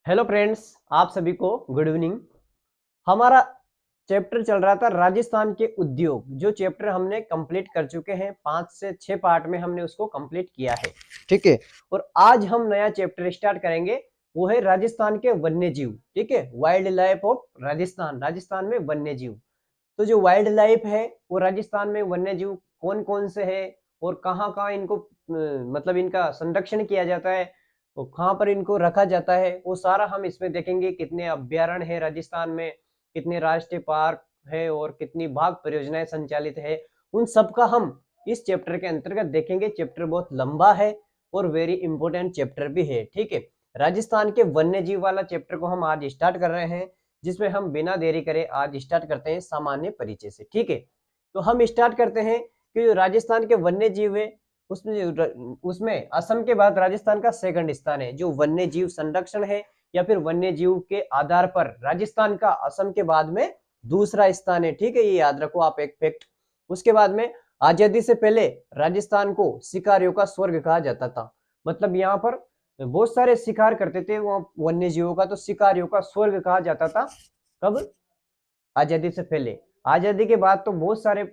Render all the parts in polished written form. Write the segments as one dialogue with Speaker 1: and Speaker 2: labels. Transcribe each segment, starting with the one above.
Speaker 1: Hello friends, आप सभी को गुड इवनिंग। हमारा चैप्टर चल रहा था राजस्थान के उद्योग। जो चैप्टर हमने कंप्लीट कर चुके हैं, 5 से 6 पार्ट में हमने उसको कंप्लीट किया है। ठीक है। और आज हम नया चैप्टर स्टार्ट करेंगे, वो है राजस्थान के वन्य जीव। ठीक है, wild life of Rajasthan. Rajasthan में वन्य जीव। तो जो वाइल्ड लाइफ है वो राजस्थान में वन्य जीव कौन कौन से है और कहाँ कहाँ इनको मतलब इनका संरक्षण किया जाता है, तो कहाँ पर इनको रखा जाता है, वो सारा हम इसमें देखेंगे। कितने अभ्यारण्य है राजस्थान में, कितने राष्ट्रीय पार्क है और कितनी बाघ परियोजनाएं संचालित है, उन सब का हम इस चैप्टर के अंतर्गत देखेंगे। चैप्टर बहुत लंबा है और वेरी इंपॉर्टेंट चैप्टर भी है। ठीक है, राजस्थान के वन्य जीव वाला चैप्टर को हम आज स्टार्ट कर रहे हैं, जिसमें हम बिना देरी करे आज स्टार्ट करते हैं सामान्य परिचय से। ठीक है, तो हम स्टार्ट करते हैं कि जो राजस्थान के वन्य जीव है उसमें असम के बाद राजस्थान का सेकंड स्थान है। जो वन्य जीव संरक्षण है या फिर वन्य जीव के आधार पर राजस्थान का असम के बाद में दूसरा स्थान है। ठीक है, ये याद रखो आप एक फैक्ट। उसके बाद में आजादी से पहले राजस्थान को शिकारियों का स्वर्ग कहा जाता था। मतलब यहाँ पर बहुत सारे शिकार करते थे वहां वन्य जीवों का, तो शिकारियों का स्वर्ग कहा जाता था। कब? आजादी से पहले। आजादी के बाद तो बहुत सारे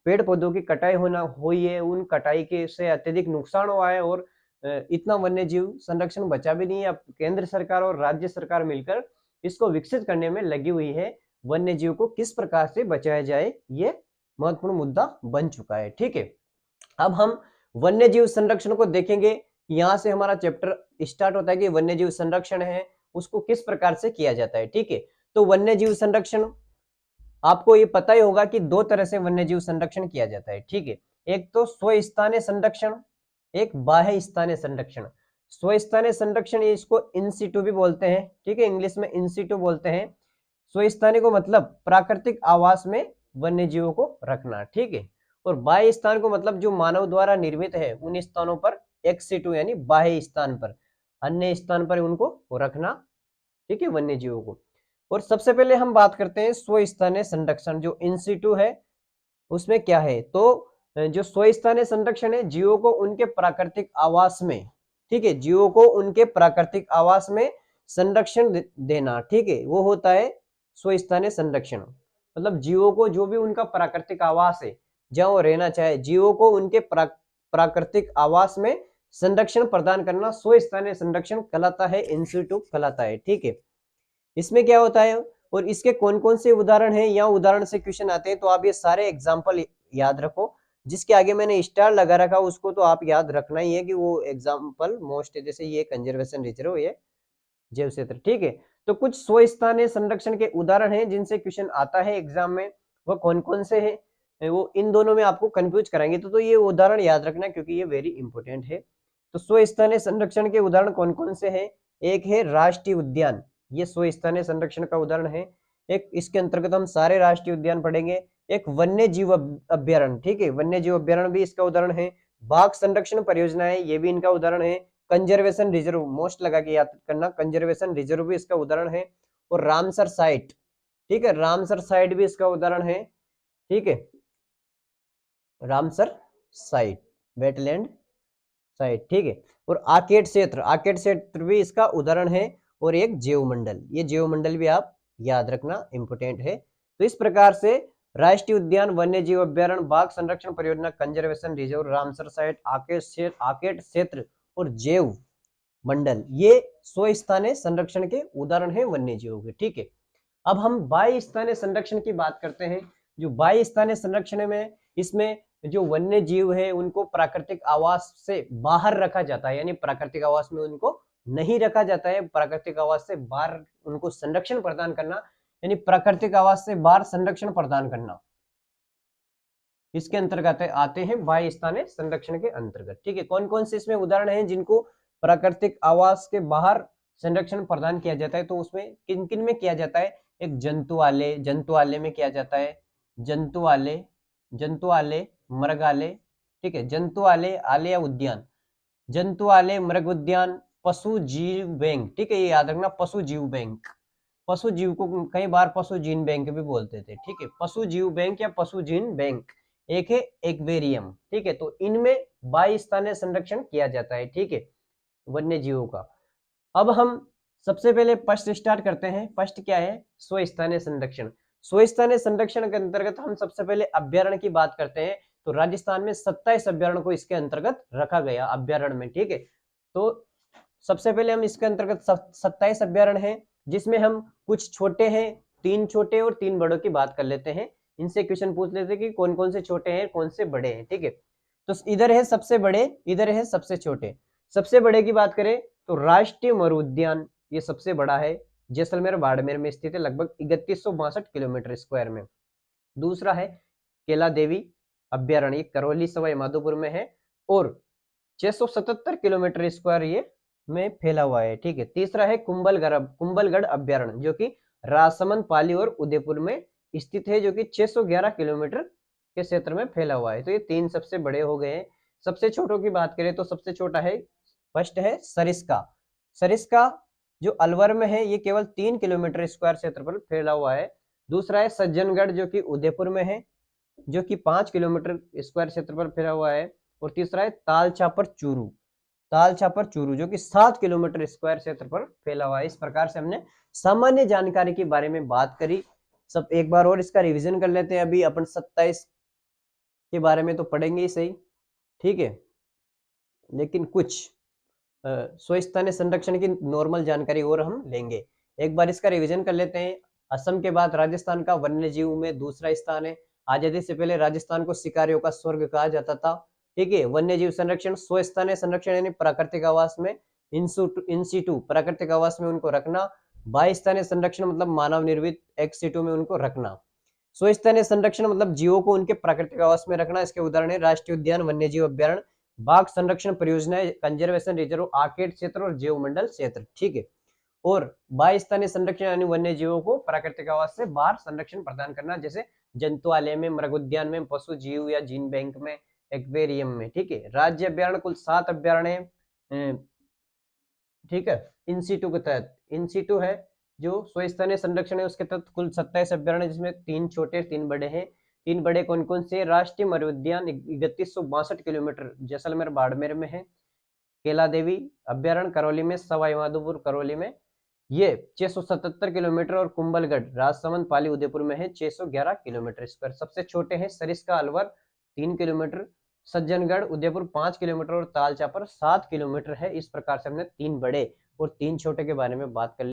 Speaker 1: पेड़ पौधों की कटाई होना हुई है, उन कटाई के से अत्यधिक नुकसान हुआ है और इतना वन्य जीव संरक्षण बचा भी नहीं है। अब केंद्र सरकार और राज्य सरकार मिलकर इसको विकसित करने में लगी हुई है। वन्य जीव को किस प्रकार से बचाया जाए, ये महत्वपूर्ण मुद्दा बन चुका है। ठीक है, अब हम वन्य जीव संरक्षण को देखेंगे। यहाँ से हमारा चैप्टर स्टार्ट होता है कि वन्य जीव संरक्षण है उसको किस प्रकार से किया जाता है। ठीक है, तो वन्य जीव संरक्षण आपको ये पता ही होगा कि दो तरह से वन्यजीव संरक्षण किया जाता है। ठीक है, एक तो स्वस्थानीय संरक्षण, एक बाह्य स्थानीय संरक्षण। स्वस्थानीय संरक्षण इसको इन सिटू भी बोलते हैं। ठीक है, इंग्लिश में इन सिटू बोलते हैं। स्वस्थानीय को मतलब प्राकृतिक आवास में वन्य जीवों को रखना। ठीक है, और बाह्य स्थान को मतलब जो मानव द्वारा निर्मित है उन स्थानों पर एक्स सिटू यानी बाह्य स्थान पर, अन्य स्थान पर उनको रखना। ठीक है, वन्य जीवों को। और सबसे पहले हम बात करते हैं स्वस्थानीय संरक्षण। जो इन सिटू है उसमें क्या है, तो जो स्वस्थानीय संरक्षण है जीवों को उनके प्राकृतिक आवास में, ठीक है, जीवों को उनके प्राकृतिक आवास में संरक्षण देना। ठीक है, वो होता है स्वस्थानीय संरक्षण। मतलब जीवों को जो भी उनका प्राकृतिक आवास है जहां वो रहना चाहे, जीवों को उनके प्राकृतिक आवास में संरक्षण प्रदान करना स्वस्थानीय संरक्षण कहलाता है, इंस्टीट्यूट कहलाता है। ठीक है, इसमें क्या होता है और इसके कौन कौन से उदाहरण हैं, या उदाहरण से क्वेश्चन आते हैं, तो आप ये सारे एग्जाम्पल याद रखो। जिसके आगे मैंने स्टार लगा रखा उसको तो आप याद रखना ही है कि वो एग्जाम्पल मोस्ट है। जैसे ये कंजर्वेशन रिजर्व, ये जैव क्षेत्र। ठीक है, तो कुछ स्वस्थानीय संरक्षण के उदाहरण हैं जिनसे क्वेश्चन आता है एग्जाम में, वो कौन कौन से हैं, वो इन दोनों में आपको कंफ्यूज कराएंगे। तो ये उदाहरण याद रखना क्योंकि ये वेरी इंपॉर्टेंट है। तो स्वस्थानीय संरक्षण के उदाहरण कौन कौन से हैं? एक है राष्ट्रीय उद्यान, ये स्वस्थानीय संरक्षण का उदाहरण है। एक इसके अंतर्गत हम सारे राष्ट्रीय उद्यान पढ़ेंगे। एक वन्य जीव अभ्यारण्य, ठीक है, वन्य जीव अभ्यारण्य भी इसका उदाहरण है। बाघ संरक्षण परियोजना है, ये भी इनका उदाहरण है। कंजर्वेशन रिजर्व मोस्ट लगा के याद करना, कंजर्वेशन रिजर्व भी इसका उदाहरण है। और रामसर साइट, ठीक है, रामसर साइट भी इसका उदाहरण है। ठीक है, रामसर साइट, वेटलैंड साइट। ठीक है, और आकेट क्षेत्र, आकेट क्षेत्र भी इसका उदाहरण है। और एक जैव मंडल, ये जैव मंडल भी आप याद रखना, इंपोर्टेंट है। तो इस प्रकार से राष्ट्रीय उद्यान, वन्य जीव अभ्यारण्य, बाघ संरक्षण परियोजना, कंजर्वेशन रिजर्व, रामसर साइट, आकेट क्षेत्र और जैव मंडल, ये स्वस्थानीय संरक्षण के उदाहरण है वन्य जीवों के। ठीक है, अब हम बाह्य स्थानीय संरक्षण की बात करते हैं। जो बाह्य स्थानीय संरक्षण में, इसमें जो वन्य जीव है उनको प्राकृतिक आवास से बाहर रखा जाता है, यानी प्राकृतिक आवास में उनको नहीं रखा जाता है, प्राकृतिक आवास से बाहर उनको संरक्षण प्रदान करना, यानी प्राकृतिक आवास से बाहर संरक्षण प्रदान करना, इसके अंतर्गत आते हैं बाह्य स्थानीय संरक्षण के अंतर्गत। ठीक है, कौन कौन से इसमें उदाहरण हैं जिनको प्राकृतिक आवास के बाहर संरक्षण प्रदान किया जाता है, तो उसमें किन किन में किया जाता है? एक जंतुआलय, जंतुआलय में किया जाता है। जंतुआलय, जंतुआलय, मृगालय। ठीक है, जंतुआलय, आलय उद्यान, जंतुआलय, मृग उद्यान, पशु जीव बैंक। ठीक है, ये याद रखना, पशु जीव बैंक। पशु जीव को कई बार पशु जीन बैंक भी बोलते थे। ठीक है, पशु जीव बैंक या पशु जीन बैंक। एक है एक्वेरियम। ठीक है, तो इनमें बाह्य स्थानीय संरक्षण किया जाता है। ठीक है, वन्य जीवों का। अब हम सबसे पहले फर्स्ट स्टार्ट करते हैं। फर्स्ट क्या है? स्वस्थानीय संरक्षण। स्वस्थानीय संरक्षण के अंतर्गत हम सबसे पहले अभ्यारण्य की बात करते हैं। तो राजस्थान में 27 अभ्यारण्य को इसके अंतर्गत रखा गया अभ्यारण्य में, ठीक है। तो सबसे पहले हम इसके अंतर्गत 27 अभ्यारण्य हैं, जिसमें हम कुछ छोटे हैं, 3 छोटे और 3 बड़ों की बात कर लेते हैं। इनसे क्वेश्चन पूछ लेते हैं कि कौन कौन से छोटे हैं, कौन से बड़े हैं, ठीक है। तो इधर है सबसे बड़े, इधर है सबसे छोटे। सबसे बड़े की बात करें तो राष्ट्रीय मरु उद्यान, ये सबसे बड़ा है, जैसलमेर बाड़मेर में स्थित है, लगभग 3162 किलोमीटर स्क्वायर में। दूसरा है केला देवी अभ्यारण्य, करौली सवाई माधोपुर में है और 677 किलोमीटर स्क्वायर ये में फैला हुआ है, ठीक है। तीसरा है कुंभलगढ़ अभ्यारण्य, जो कि राजसमंद, पाली और उदयपुर में स्थित है, जो कि 611 किलोमीटर के क्षेत्र में फैला हुआ है। तो ये 3 सबसे बड़े हो गए हैं। सबसे छोटों की बात करें तो सबसे छोटा है, फर्स्ट है सरिस्का। सरिस्का जो अलवर में है, ये केवल 3 किलोमीटर स्क्वायर क्षेत्र पर फैला हुआ है। दूसरा है सज्जनगढ़, जो कि उदयपुर में है, जो कि 5 किलोमीटर स्क्वायर क्षेत्र पर फैला हुआ है। और तीसरा है तालछापर चूरू, तालछापर चूरू, जो कि 7 किलोमीटर स्क्वायर क्षेत्र पर फैला हुआ है। इस प्रकार से हमने सामान्य जानकारी के बारे में बात करी। सब एक बार और इसका रिवीजन कर लेते हैं। अभी अपन 27 के बारे में तो पढ़ेंगे ही सही, ठीक है, लेकिन कुछ स्वस्थानीय संरक्षण की नॉर्मल जानकारी और हम लेंगे। एक बार इसका रिवीजन कर लेते हैं। असम के बाद राजस्थान का वन्य जीव में दूसरा स्थान है। आजादी से पहले राजस्थान को शिकारियों का स्वर्ग कहा जाता था, ठीक है। वन्य जीव संरक्षण, स्वस्थानीय संरक्षण यानी प्राकृतिक आवास में, इंसिटू प्राकृतिक आवास में उनको रखना। बाह्यस्थानीय संरक्षण मतलब मानव निर्मित एक्सिटू में उनको रखना। स्वस्थानीय संरक्षण मतलब जीवों को उनके प्राकृतिक आवास में रखना। इसके उदाहरण है राष्ट्रीय उद्यान, वन्य जीव अभ्यारण्य, बाघ संरक्षण परियोजनाएं, कंजर्वेशन रिजर्व, आर्केड क्षेत्र और जैव मंडल क्षेत्र, ठीक है। और बाह्यस्थानीय संरक्षण यानी वन्य जीवों को प्राकृतिक आवास से बाहर संरक्षण प्रदान करना, जैसे जंतुआलय में, मृग उद्यान में, पशु जीव या जीन बैंक में, एक्वेरियम में, ठीक है। राज्य अभ्यारण्य कुल 7 अभ्यारण्य, ठीक है। इंसिटू के तहत, इंसिटू है जो स्वस्थानीय संरक्षण है, उसके तहत कुल 27 अभ्यारण्य, जिसमें 3 छोटे 3 बड़े हैं। 3 बड़े कौन कौन से? राष्ट्रीय मरु उद्यान 3162 किलोमीटर जैसलमेर बाड़मेर में है। केला देवी अभ्यारण्य करौली में, सवाई माधोपुर करौली में, ये 677 किलोमीटर। और कुंभलगढ़ राजसमंद, पाली, उदयपुर में है, 611 किलोमीटर स्क्वायर। सबसे छोटे हैं सरिस्का अलवर 3 किलोमीटर, सज्जनगढ़ उदयपुर 5 किलोमीटर और तालचापर 7 किलोमीटर है। इस प्रकार से हमने 3 बड़े और 3 छोटे के बारे में बात कर ली।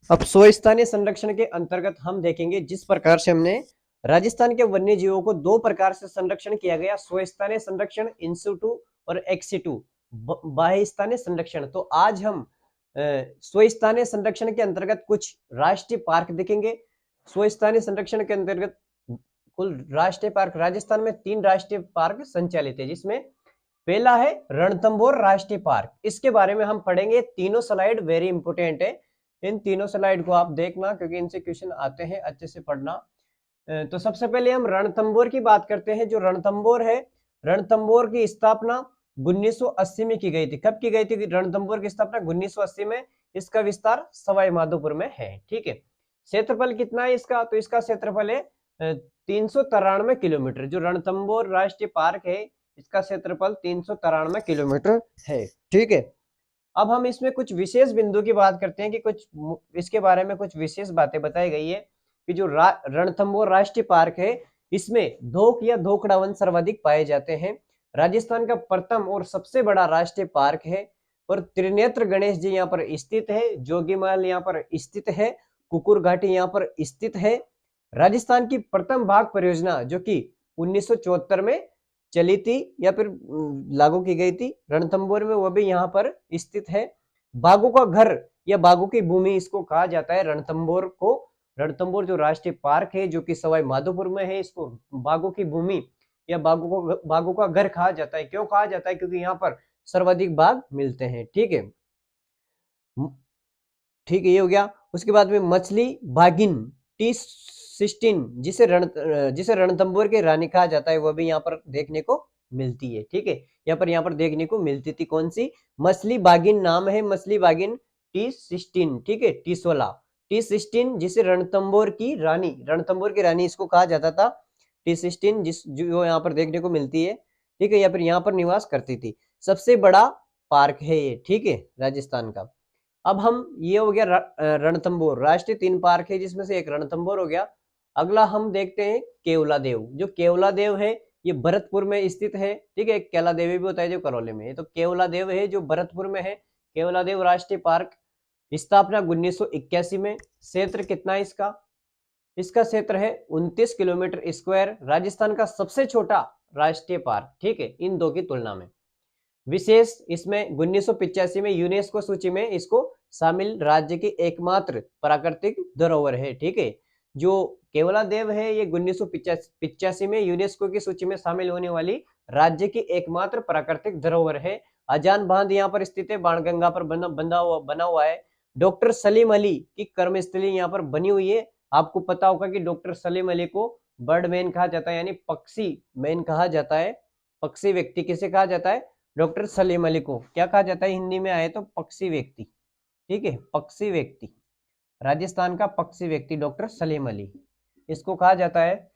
Speaker 1: अब स्वस्थानीय संरक्षण के अंतर्गत हम देखेंगे जिस प्रकार से हमने राजस्थान के वन्य जीवों को 2 प्रकार से संरक्षण किया गया, स्वस्थानीय संरक्षण इंसिटू और एक्सिटू बाह्यस्थानीय संरक्षण। तो आज हम स्वस्थानीय संरक्षण के अंतर्गत कुछ राष्ट्रीय पार्क देखेंगे। स्वस्थानीय संरक्षण के अंतर्गत कुल राष्ट्रीय पार्क राजस्थान में 3 राष्ट्रीय पार्क संचालित है, जिसमें पहला है रणथंभौर राष्ट्रीय पार्क। इसके बारे में हम पढ़ेंगे। तीनों स्लाइड वेरी इंपोर्टेंट है, इन तीनों स्लाइड को आप देखना क्योंकि इनसे क्वेश्चन आते हैं, अच्छे से पढ़ना। तो सबसे पहले हम रणथंभौर की बात करते हैं। जो रणथंभौर है, रणथंभौर की स्थापना 1980 में की गई थी। कब की गई थी रणथंभौर की स्थापना? 1980 में। इसका विस्तार सवाई माधोपुर में है, ठीक है। क्षेत्रफल कितना है इसका? तो इसका क्षेत्रफल है 393 किलोमीटर। जो रणथंभौर राष्ट्रीय पार्क है, इसका क्षेत्रफल 393 किलोमीटर है, ठीक है। अब हम इसमें कुछ विशेष बिंदु की बात करते हैं कि कुछ इसके बारे में कुछ विशेष बातें बताई गई है कि जो रणथंभौर राष्ट्रीय पार्क है, इसमें धोक या धोकड़ा वन सर्वाधिक पाए जाते हैं। राजस्थान का प्रथम और सबसे बड़ा राष्ट्रीय पार्क है। और त्रिनेत्र गणेश जी यहाँ पर स्थित है, जोगीमहल यहाँ पर स्थित है, कुकुर घाटी यहाँ पर स्थित है। राजस्थान की प्रथम बाघ परियोजना जो कि 1974 में चली थी या फिर लागू की गई थी रणथंभौर में, वो भी यहाँ पर स्थित है। बाघों का घर या बाघों की भूमि इसको कहा जाता है रणथंभौर को। रणथंभौर जो राष्ट्रीय पार्क है जो कि सवाई माधोपुर में है, इसको बाघों की भूमि या बाघों का घर कहा जाता है। क्यों कहा जाता है? क्योंकि यहाँ पर सर्वाधिक बाघ मिलते हैं, ठीक है। ठीक है, ये हो गया। उसके बाद में मछली बागिन T16 जिसे रणथंभौर की रानी कहा जाता है, वह भी यहाँ पर देखने को मिलती है, ठीक है। यहाँ पर देखने को मिलती थी कौन सी? मछली बागिन नाम है, मछली बागिन T16, ठीक है। T16 जिसे रणथंभौर की रानी इसको कहा जाता था। T16 जो यहाँ पर देखने को मिलती है, ठीक है, या फिर यहाँ पर निवास करती थी। सबसे बड़ा पार्क है ये, ठीक है, राजस्थान का। अब हम ये हो गया रणथंभौर, राष्ट्रीय 3 पार्क है जिसमें से एक रणथंभौर हो गया। अगला हम देखते हैं केवलादेव। जो केवलादेव है ये भरतपुर में स्थित है, ठीक है। केवलादेवी भी होता है जो करौली में है, तो केवलादेव है जो भरतपुर में है। केवलादेव राष्ट्रीय पार्क, स्थापना 1981 में। क्षेत्र कितना है इसका? इसका क्षेत्र है 29 किलोमीटर स्क्वायर। राजस्थान का सबसे छोटा राष्ट्रीय पार्क, ठीक है, इन दो की तुलना में। विशेष इसमें 1985 में यूनेस्को सूची में इसको शामिल राज्य की एकमात्र प्राकृतिक धरोहर है, ठीक है। जो केवलादेव है ये 1985 में यूनेस्को की सूची में शामिल होने वाली राज्य की एकमात्र प्राकृतिक धरोहर है। अजान बांध यहाँ पर स्थित है, बाणगंगा पर बना हुआ है। डॉक्टर सलीम अली की कर्मस्थली यहाँ पर बनी हुई है। आपको पता होगा कि डॉक्टर सलीम अली को बर्ड मैन कहा जाता है, यानी पक्षी मैन कहा जाता है। पक्षी व्यक्ति किसे कहा जाता है? डॉक्टर सलीम अली को क्या कहा जाता है? हिंदी में आए तो पक्षी व्यक्ति, ठीक है, पक्षी व्यक्ति। राजस्थान का पक्षी व्यक्ति डॉक्टर सलीम अली, इसको कहा जाता है।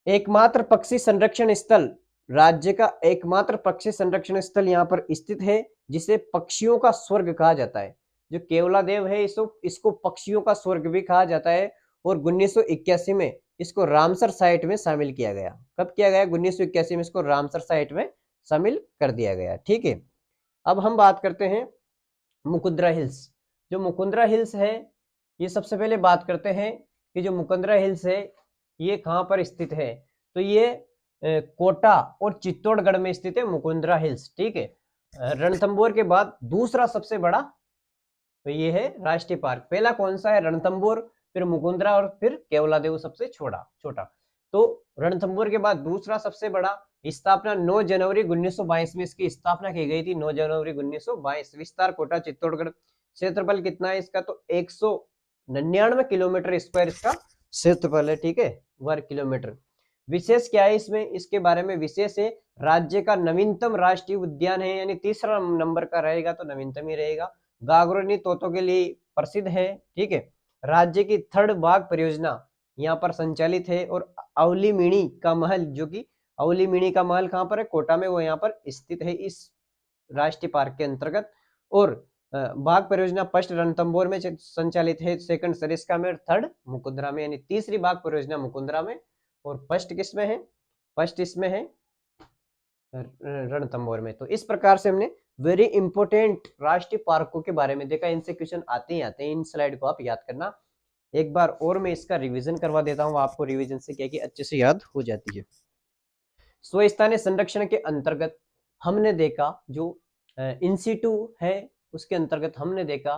Speaker 1: एकमात्र पक्षी संरक्षण स्थल, राज्य का एकमात्र पक्षी संरक्षण स्थल यहाँ पर स्थित है, जिसे पक्षियों का स्वर्ग कहा जाता है। जो केवलादेव है इसको पक्षियों का स्वर्ग भी कहा जाता है। और 1981 में इसको रामसर साइट में शामिल किया गया। कब किया गया? 1981 में इसको रामसर साइट में शामिल कर दिया गया, ठीक है। अब हम बात करते हैं मुकुंदरा हिल्स। जो मुकुंदरा हिल्स है, ये सबसे पहले बात करते हैं कि जो मुकुंदरा हिल्स है ये कहाँ पर स्थित है। तो ये कोटा और चित्तौड़गढ़ में स्थित है मुकुंदरा हिल्स, ठीक है। रणथंभौर के बाद दूसरा सबसे बड़ा तो ये है राष्ट्रीय पार्क। पहला कौन सा है? रणथंभौर, फिर मुकुंदरा और फिर केवलादेव सबसे छोटा। तो रणथंभौर के बाद दूसरा सबसे बड़ा, स्थापना 9 जनवरी 1922 में इसकी स्थापना की गई थी। 9 जनवरी 1922। विस्तार कोटा चित्तौड़गढ़। क्षेत्रफल कितना है इसका? तो 199 किलोमीटर स्क्वायर इसका क्षेत्रफल है, ठीक है, वर्ग किलोमीटर। विशेष क्या है इसमें? इसके बारे में विशेष है, राज्य का नवीनतम राष्ट्रीय उद्यान है, यानी तीसरा नंबर का रहेगा तो नवीनतम ही रहेगा। गागरोनी तोतों के लिए प्रसिद्ध है, ठीक है। राज्य की थर्ड बाघ परियोजना यहाँ पर संचालित है। और अवलीमिणी का महल, जो कि अवलीमिणी का महल कहाँ पर है? कोटा में, वो यहाँ पर स्थित है इस राष्ट्रीय पार्क के अंतर्गत। और बाघ परियोजना फर्स्ट रणथंभौर में संचालित है, सेकंड सरिस्का में, और थर्ड मुकुंदरा में, यानी तीसरी बाघ परियोजना मुकुंदरा में और फर्स्ट किस में है? फर्स्ट इसमें है रणथंभौर में। तो इस प्रकार से हमने वेरी इंपोर्टेंट राष्ट्रीय पार्कों के बारे में देखा। इनसे क्वेश्चन आते ही आते हैं, इन स्लाइड को आप याद करना। एक बार और मैं इसका रिवीजन करवा देता हूँ आपको, रिवीजन से क्या कि अच्छे से याद हो जाती है। स्वस्थानीय संरक्षण के अंतर्गत हमने देखा, जो इन सिटू है उसके अंतर्गत हमने देखा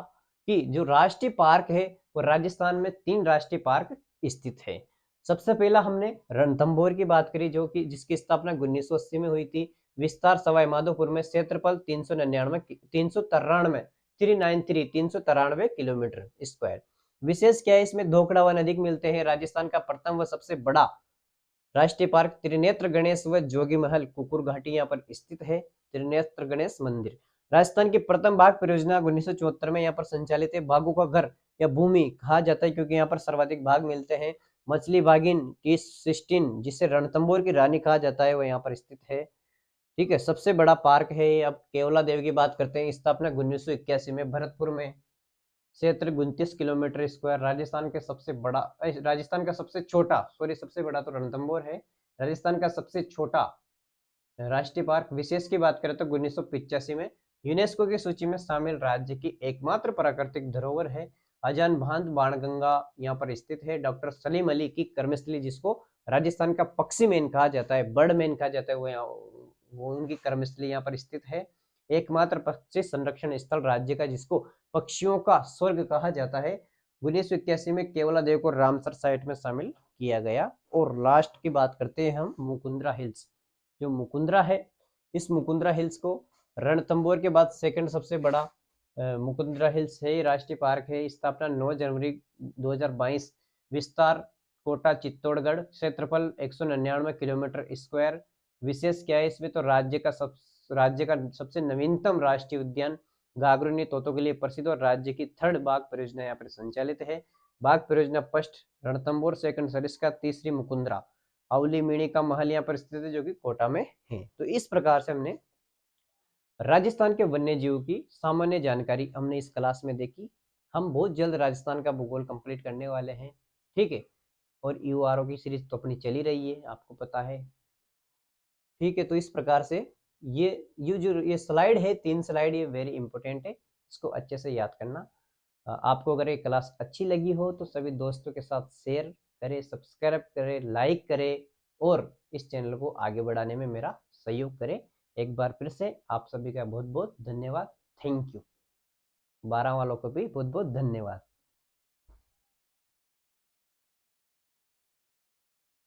Speaker 1: कि जो राष्ट्रीय पार्क है वो राजस्थान में 3 राष्ट्रीय पार्क स्थित है। सबसे पहला हमने रणथंभौर की बात करी, जो कि जिसकी स्थापना 1980 में हुई थी। विस्तार सवाई माधोपुर में। क्षेत्रफल 393 किलोमीटर स्क्वायर। विशेष क्या है इसमें? धोखड़ा वन अधिक मिलते हैं। राजस्थान का प्रथम व सबसे बड़ा राष्ट्रीय पार्क त्रिनेत्र गणेश व जोगी महल कुकुर घाटी यहाँ पर स्थित है। त्रिनेत्र गणेश मंदिर। राजस्थान की प्रथम बाघ परियोजना 1974 में यहाँ पर संचालित है। बाघों का घर या भूमि कहा जाता है क्योंकि यहाँ पर सर्वाधिक बाघ मिलते हैं। मछली बागिन T16 जिसे रणथंभौर की रानी कहा जाता है, वो यहाँ पर स्थित है, ठीक है। सबसे बड़ा पार्क है। अब केवलादेव की बात करते हैं। स्थापना 1981 में भरतपुर में। क्षेत्र 29 किलोमीटर स्क्वायर। राजस्थान का सबसे छोटा, सबसे बड़ा तो रणथंभौर है। राजस्थान का सबसे छोटा राष्ट्रीय पार्क। विशेष की बात करें तो 1985 में यूनेस्को की सूची में शामिल राज्य की एकमात्र प्राकृतिक धरोहर है। अजान बांध बाणगंगा यहाँ पर स्थित है। डॉक्टर सलीम अली की कर्मस्थली, जिसको राजस्थान का पक्षी मैन कहा जाता है, बर्ड मैन कहा जाता है, वो उनकी कर्मस्थली यहाँ पर स्थित है। एकमात्र पक्षी संरक्षण स्थल राज्य का, जिसको पक्षियों का स्वर्ग कहा जाता है। 1981 में केवलादेव को रामसर साइट में शामिल किया गया। और लास्ट की बात करते हैं हम मुकुंदरा हिल्स। जो मुकुंदरा है, इस मुकुंदरा हिल्स को रणथंभौर के बाद सेकंड सबसे बड़ा मुकुंदरा हिल्स है, राष्ट्रीय पार्क है। स्थापना 9 जनवरी 2022। विस्तार कोटा चित्तौड़गढ़। क्षेत्रफल 199 किलोमीटर स्क्वायर। विशेष क्या है इसमें? तो राज्य का सबसे नवीनतम राष्ट्रीय उद्यान। गागरुनी तोतों के लिए प्रसिद्ध और राज्य की 3rd बाघ परियोजना यहाँ पर संचालित है। बाघ परियोजना फर्स्ट रणथंभौर, सेकंड सरिस्का, तीसरी मुकुंदरा। अवली मिणी का महल यहाँ पर स्थित है जो कि कोटा में है। तो इस प्रकार से हमने राजस्थान के वन्य जीव की सामान्य जानकारी हमने इस क्लास में देखी। हम बहुत जल्द राजस्थान का भूगोल कंप्लीट करने वाले हैं, ठीक है। और यूआरओ की सीरीज तो अपनी चली रही है, आपको पता है, ठीक है। तो इस प्रकार से ये स्लाइड है, 3 स्लाइड, ये वेरी इंपॉर्टेंट है, इसको अच्छे से याद करना। आपको अगर ये क्लास अच्छी लगी हो तो सभी दोस्तों के साथ शेयर करें, सब्सक्राइब करें, लाइक करें और इस चैनल को आगे बढ़ाने में मेरा सहयोग करें। एक बार फिर से आप सभी का बहुत बहुत धन्यवाद। Thank you. 12 वालों को भी बहुत बहुत धन्यवाद।